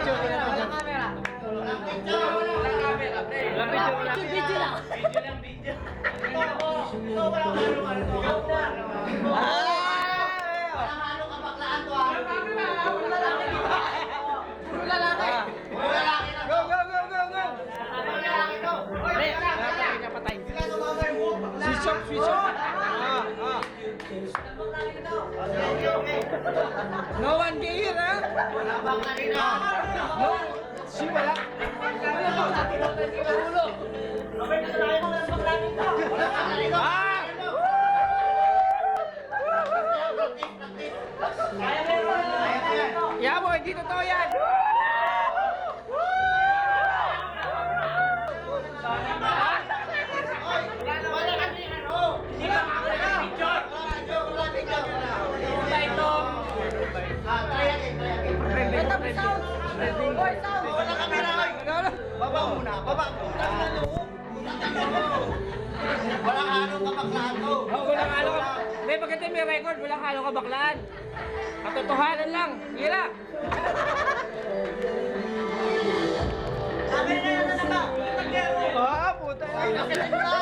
picture. Walang camera. Walang picture. Walang camera, pre. Walang picture, walang Video lang. Video lang, video. Ito, walang halo-halo to. Walang halo kabaklaan to, ha? Puro lalaki dito. Puro lalaki. Puro lalaki na Go, to. go, go, go, go! Puro lalaki to. Hoy, Pre, bakla. kaya patay. Sila tumama yung buhok, bakla. Switch off, switch off. Okay, okay. No one can hear, ha? Wala bang kanina? No. Si wala. Wala bang natin ang ulo? Okay, kasalayan mo ng bakla dito. Wala bang kanina? Ah! Kaya meron. Kaya meron. Yeah, boy, hindi totoo yan. Wala kasi ano. Hindi ka makakita picture. Wala picture. Wala itong. Try again, try again. Ito, sound. Boy, sound. Wala kamera, oy. Baba muna, baba. Utang na loob. Utang na loob. Walang halong kabaklaan to. Oh, walang halo ka. Hindi, pagkati may record, walang halo ka baklaan. Katotohanan lang. Hira. Sabi na yan na ba? Ah, puta. Ay, nakasin mo na.